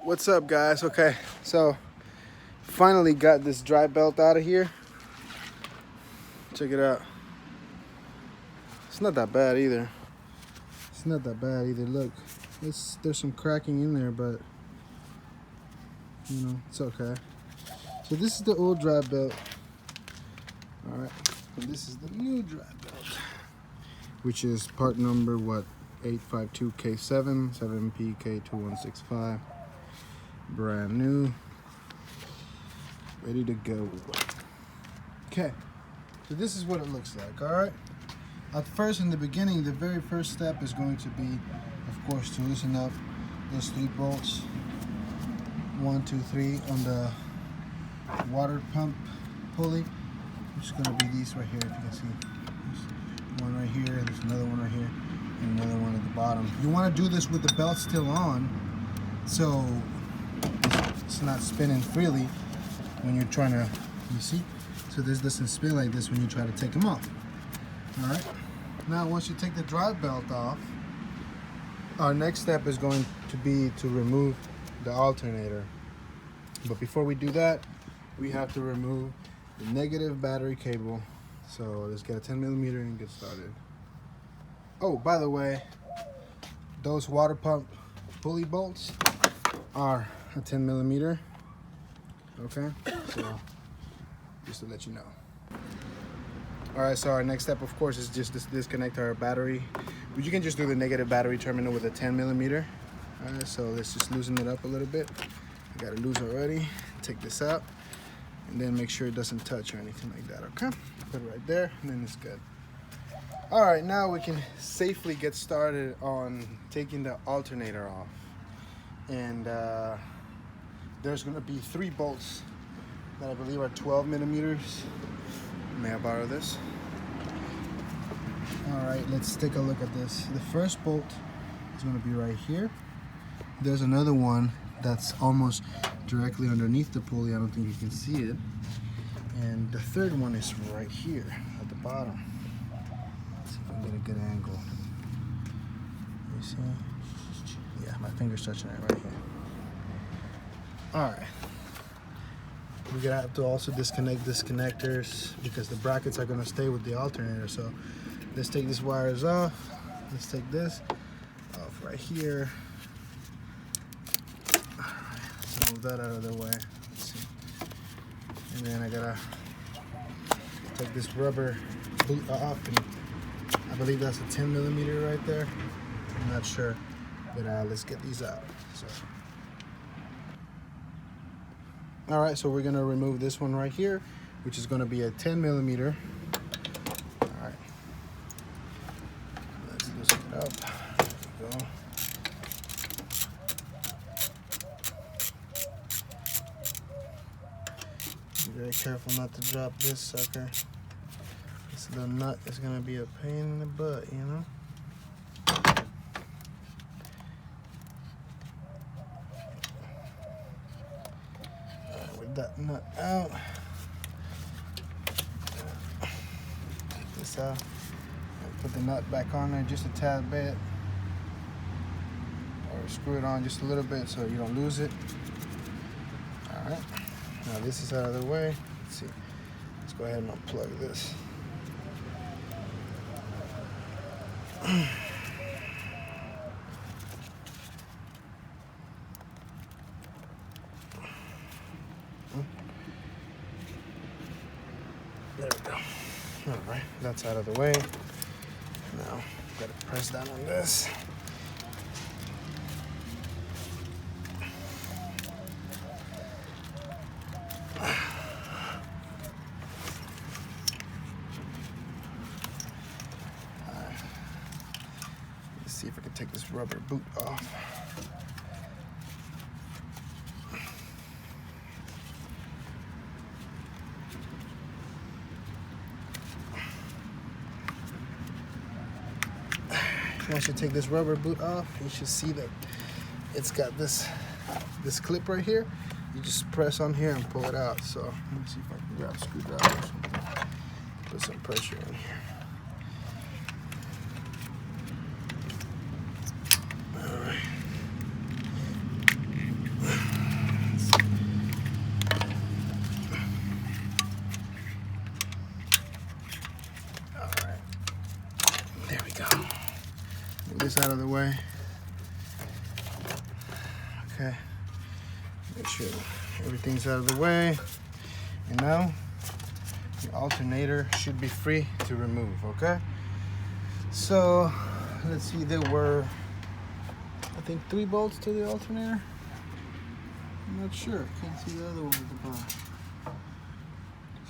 What's up, guys? Okay, so finally got this drive belt out of here. Check it out. It's not that bad either. Look, there's some cracking in there, but you know, it's okay. So this is the old drive belt. All right, and this is the new drive belt, which is part number 852K7 7PK2165. Brand new, ready to go. Okay, so this is what it looks like. All right, at first, in the beginning, the very first step is going to be, of course, to loosen up those 3 bolts, 1, 2, 3 on the water pump pulley, which is going to be these right here. If you can see, there's one right here, there's another one right here, and another one at the bottom. You want to do this with the belt still on, so it's not spinning freely when you're trying to, you see? So this doesn't spin like this when you try to take them off. All right. Now, once you take the drive belt off, our next step is going to be to remove the alternator. But before we do that, we have to remove the negative battery cable. So let's get a 10mm and get started. Oh, by the way, those water pump pulley bolts are a 10mm. Okay, so just to let you know. All right, so our next step, of course, is just to disconnect our battery. You can just do the negative battery terminal with a 10mm. All right, so let's just loosen it up a little bit. I got it loose already. Take this out, and then make sure it doesn't touch or anything like that. Okay, put it right there, and then it's good. All right, now we can safely get started on taking the alternator off. And there's gonna be 3 bolts that I believe are 12mm. May I borrow this? All right, let's take a look at this. The first bolt is gonna be right here. There's another one that's almost directly underneath the pulley. I don't think you can see it. And the third one is right here at the bottom. Let's see if I can get a good angle. You see? Yeah, my finger's touching it right here. All right. We're gonna have to also disconnect these connectors because the brackets are gonna stay with the alternator. So let's take these wires off. Let's take this off right here. All right, let's move that out of the way. Let's see. And then I gotta take this rubber boot off, and I believe that's a 10mm right there. I'm not sure, but let's get these out. So. All right, so we're gonna remove this one right here, which is gonna be a 10mm. All right, let's loosen it up. There we go. Be very careful not to drop this sucker. This little nut is gonna be a pain in the butt, you know? That nut out. Take this out. Put the nut back on there just a tad bit, or screw it on just a little bit so you don't lose it. All right. Now this is out of the way. Let's see. Let's go ahead and unplug this. There we go. All right, that's out of the way. Now, gotta press down on this. All right. Let's see if I can take this rubber boot off. Once you take this rubber boot off, you should see that it's got this clip right here. You just press on here and pull it out. So let me see if I can grab a screwdriver or something. Put some pressure in here. All right. this out of the way. Okay, make sure everything's out of the way. And now the alternator should be free to remove, okay? So let's see, there were, I think, 3 bolts to the alternator. I'm not sure, can't see the other one at the bottom.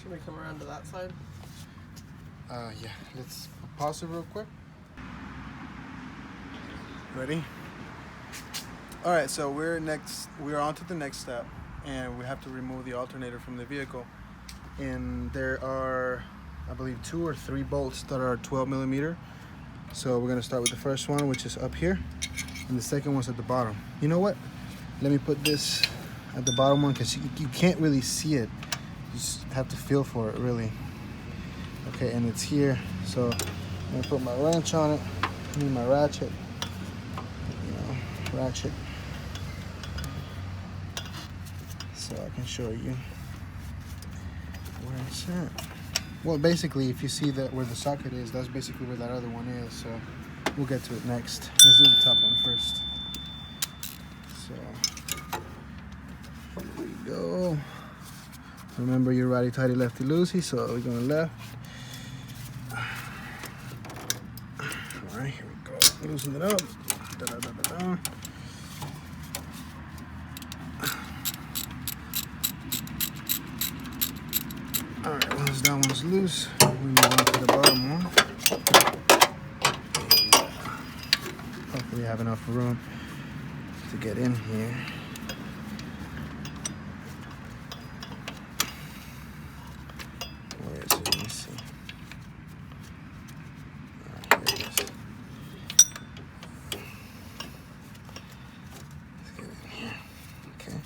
Should we come around to that side? Yeah, let's pause it real quick. Ready? All right, so we're on to the next step, and we have to remove the alternator from the vehicle. And there are, I believe, 2 or 3 bolts that are 12 millimeter. So we're gonna start with the first one, which is up here, and the second one's at the bottom. You know what? Let me put this at the bottom one, because you can't really see it. You just have to feel for it, really. Okay, and it's here. So I'm gonna put my wrench on it. I need my ratchet. Ratchet. So I can show you where it's at. Well, basically, if you see that where the socket is, that's basically where that other one is. So we'll get to it next. Let's do the top one first. So here we go. Remember, you're righty tighty, lefty loosey. So we're going left. All right, here we go. Loosen it up. Da, da, da, da, da. Alright, once that one's loose, we move on to the bottom one. Hopefully we have enough room to get in here. Where is it? Let me see. Alright, here it is. Let's get in here. Okay.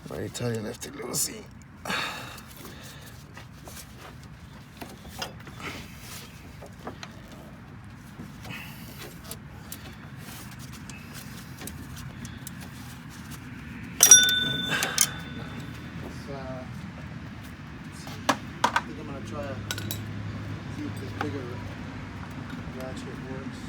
Right, tell you left it loosey. Try to see if this bigger ratchet works.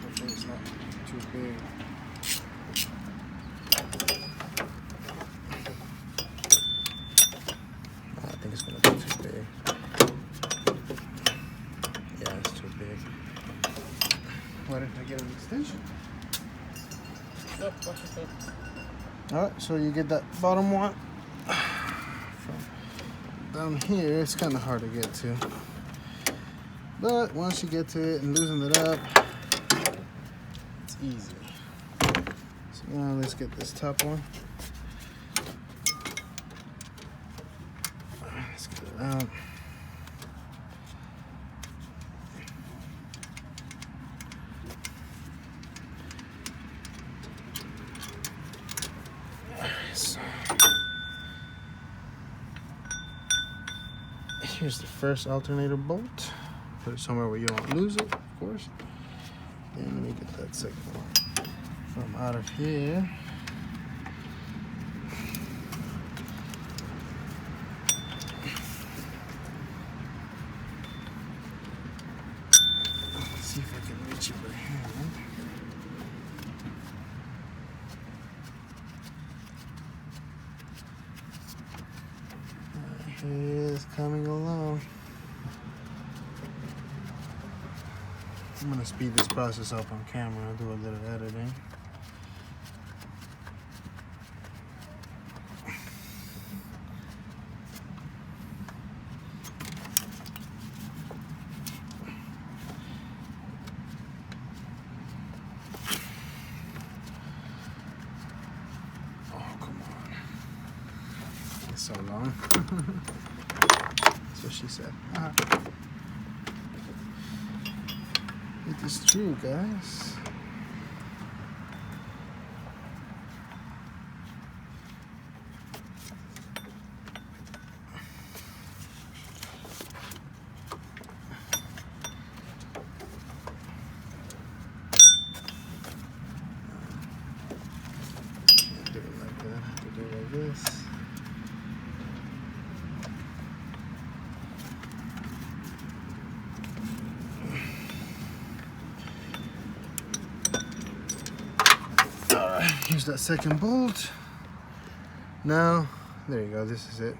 Hopefully it's not too big. I think it's going to be too big. Yeah, it's too big. What if I get an extension? Nope, watch your foot. Alright, so you get that bottom one. From down here, it's kind of hard to get to. But once you get to it and loosen it up, it's easy. So now let's get this top one. Let's get it out. Here's the first alternator bolt. Put it somewhere where you don't lose it, of course. Then let me get that second one from out of here. Let's see if I can reach it by hand. He is coming along. I'm gonna speed this process up on camera. I'll do a little editing. Oh, come on. It's so long. That's what she said. It is true, guys. Here's that second bolt. Now, there you go, this is it.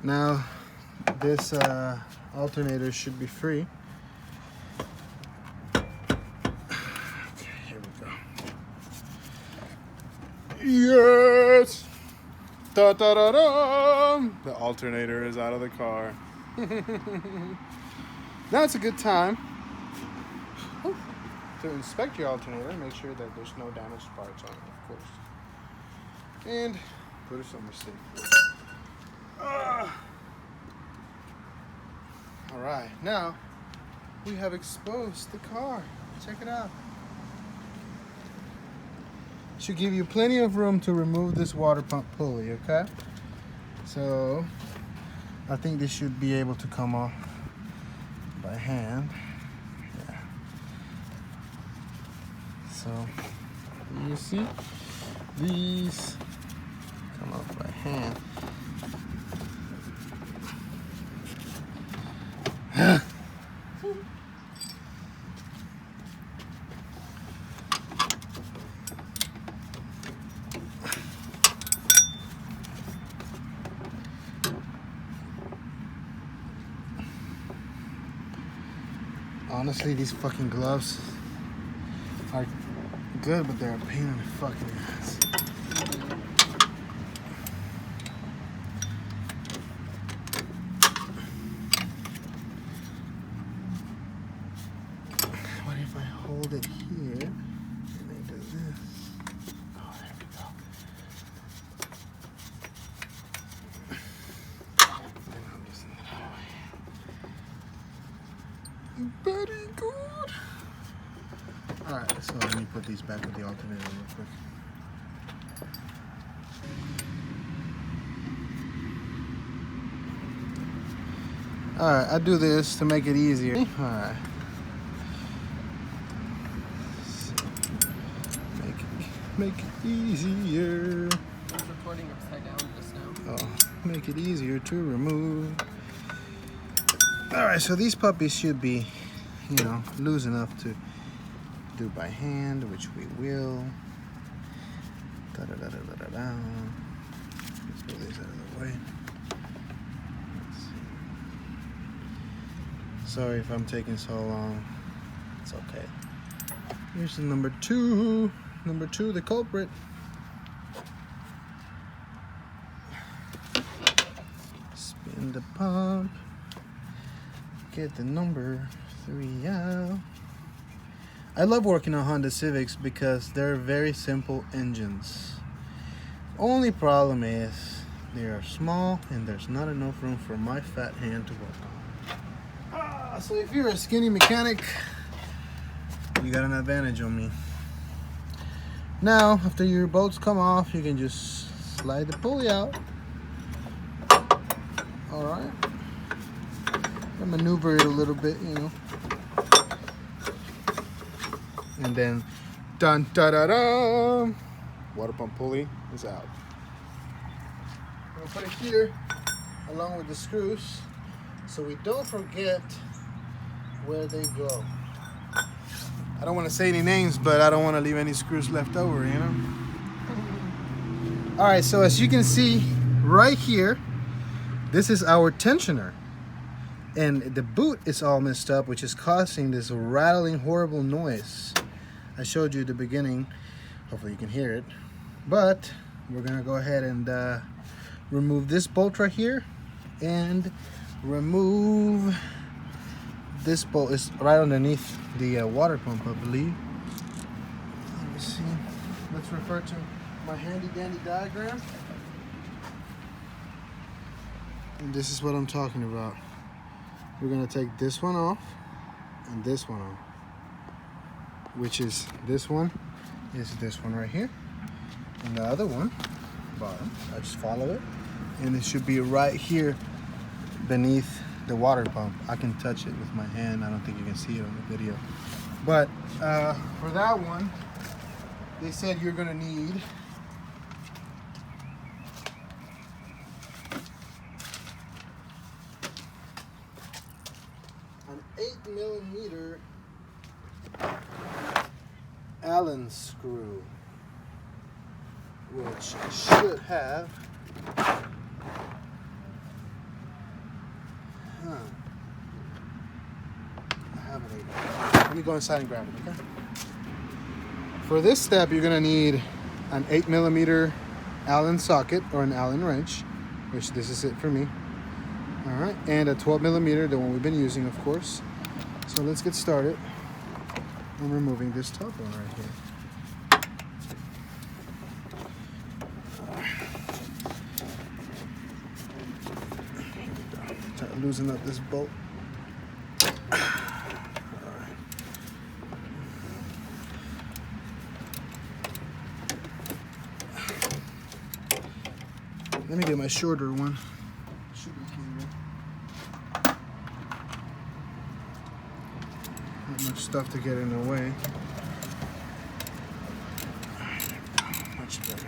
Now, this alternator should be free. Okay, here we go. Yes! Da da da da! The alternator is out of the car. Now it's a good time to inspect your alternator and make sure that there's no damaged parts on it, of course. And put it somewhere safe. Alright, now we have exposed the car. Check it out. Should give you plenty of room to remove this water pump pulley, okay? So I think this should be able to come off by hand. Yeah. So you see these come off by hand. Honestly, these fucking gloves are good, but they're a pain in the fucking ass. What if I hold it here and I do this? Oh, there we go. Then I'll loosen it out of my hand. Very good. Alright, so let me put these back with the alternator real quick. Alright, I do this to make it easier. Alright. So, make it easier. I was recording upside down just now. Oh, make it easier to remove. Alright, so these puppies should be, you know, loose enough to do by hand, which we will. Da da da da da da da. Let's pull these out of the way. Let's see. Sorry if I'm taking so long. It's okay. Here's the number two. Number two, the culprit. Spin the pump. Get the number 3 out. I love working on Honda Civics because they're very simple engines. Only problem is they are small and there's not enough room for my fat hand to work on. So if you're a skinny mechanic, you got an advantage on me. Now, after your bolts come off, you can just slide the pulley out. Alright. And maneuver it a little bit, you know. And then, dun da da da, water pump pulley is out. We'll put it here along with the screws so we don't forget where they go. I don't want to say any names, but I don't want to leave any screws left over, you know? Alright, so as you can see right here, this is our tensioner. And the boot is all messed up, which is causing this rattling, horrible noise. I showed you at the beginning. Hopefully you can hear it. But we're going to go ahead and remove this bolt right here. And remove this bolt. Is right underneath the water pump, I believe. Let me see. Let's refer to my handy dandy diagram. And this is what I'm talking about. We're going to take this one off and this one off, which is this one right here, and the other one bottom. I just follow it and it should be right here beneath the water pump. I can touch it with my hand. I don't think you can see it on the video, but for that one they said you're gonna need an 8mm Allen screw. which I should have. I have it. Let me go inside and grab it, okay? For this step, you're gonna need an 8mm Allen socket or an Allen wrench, which this is it for me. All right, and a 12mm, the one we've been using, of course. So let's get started. I'm removing this top one right here. Try to loosen up this bolt. Let me get my shorter one. Not much stuff to get in the way. Much better.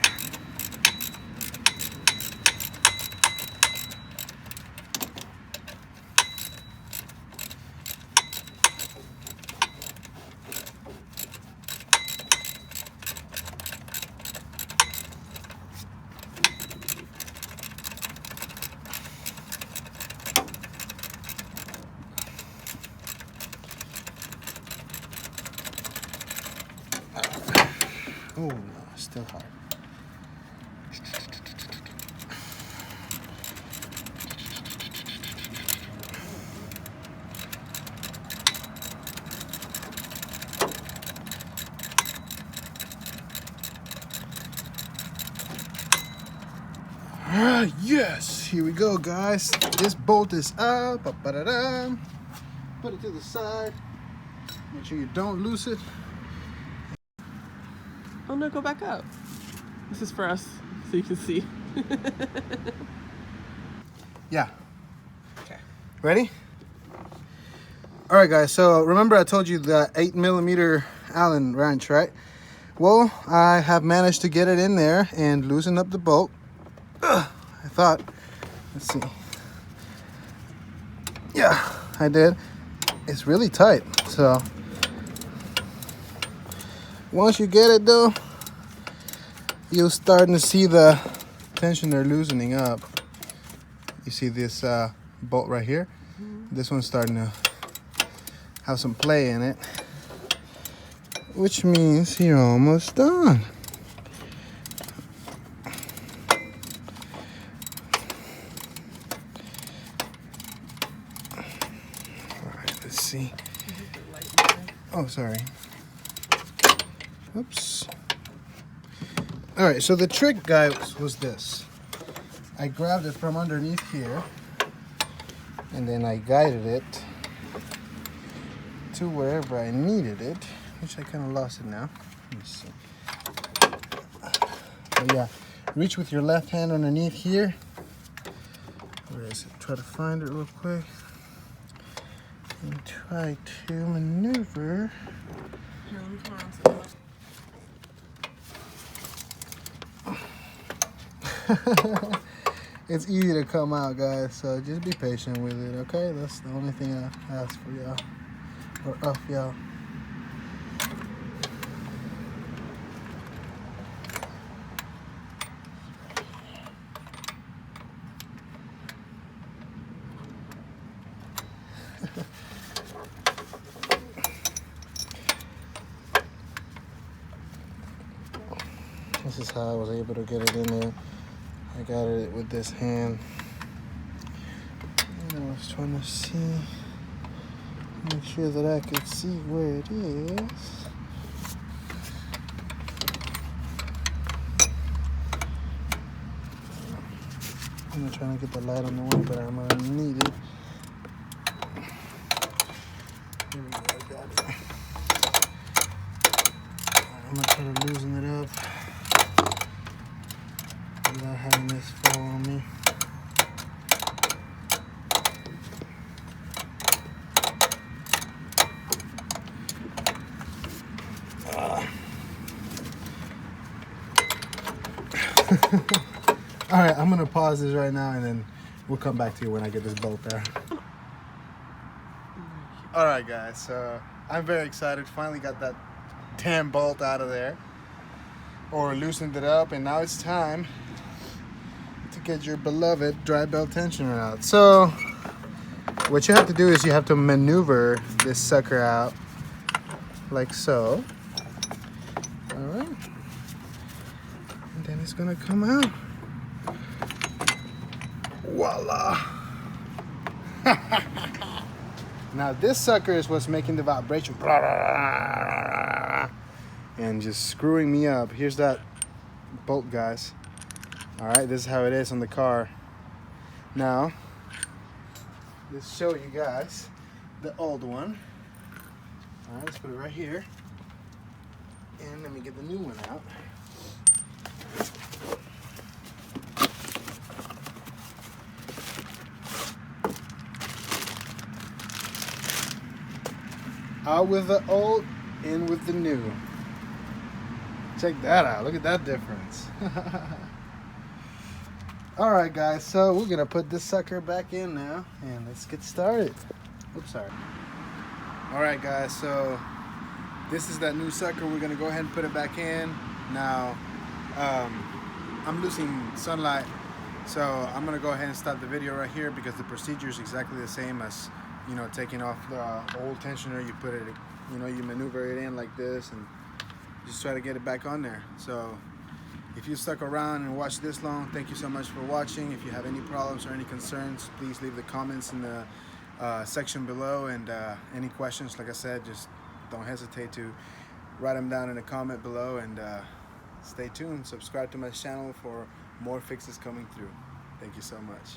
Oh, no, still hard. Yes, here we go, guys. This bolt is up. Ba-ba-da-da. Put it to the side. Make sure you don't lose it. Oh no, go back up. This is for us, so you can see. Yeah. Okay. Ready? All right, guys. So remember I told you the 8mm Allen wrench, right? Well, I have managed to get it in there and loosen up the bolt. I thought, let's see. Yeah, I did. It's really tight. So once you get it though, you're starting to see the tensioner loosening up. You see this bolt right here? This one's starting to have some play in it, which means you're almost done. All right, let's see. Oh, sorry. Oops. All right, so the trick, guys, was this. I grabbed it from underneath here, and then I guided it to wherever I needed it, which I kind of lost it now. Let me see. But yeah, reach with your left hand underneath here. Where is it? Try to find it real quick. And try to maneuver. Here, let me come around to the left. It's easy to come out, guys, so just be patient with it, okay? That's the only thing I ask for y'all, or of y'all. This is how I was able to get it in there. I got it with this hand. And I was trying to see, make sure that I could see where it is. I'm not trying to get the light on the way, but I'm gonna need it. Here we go, I got it. I'm gonna try to loosen it up without having this fall on me. All right, I'm gonna pause this right now and then we'll come back to you when I get this bolt there. All right, guys, so I'm very excited. Finally got that damn bolt out of there. or loosened it up, and now it's time to get your beloved dry belt tensioner out. So what you have to do is you have to maneuver this sucker out like so. All right, and then it's gonna come out. Voila. Now this sucker is what's making the vibration and just screwing me up. Here's that bolt, guys. All right, this is how it is on the car. Now let's show you guys the old one. All right, let's put it right here, and let me get the new one out. Out with the old, in with the new. Check that out. Look at that difference. All right, guys. So we're gonna put this sucker back in now, and let's get started. Oops, sorry. All right, guys. So this is that new sucker. We're gonna go ahead and put it back in now. I'm losing sunlight, so I'm gonna go ahead and stop the video right here because the procedure is exactly the same as, you know, taking off the old tensioner. You put it, you know, you maneuver it in like this and just try to get it back on there. So if you stuck around and watched this long, thank you so much for watching. If you have any problems or any concerns, please leave the comments in the section below, and any questions, like I said, just don't hesitate to write them down in the comment below, and stay tuned. Subscribe to my channel for more fixes coming through. Thank you so much.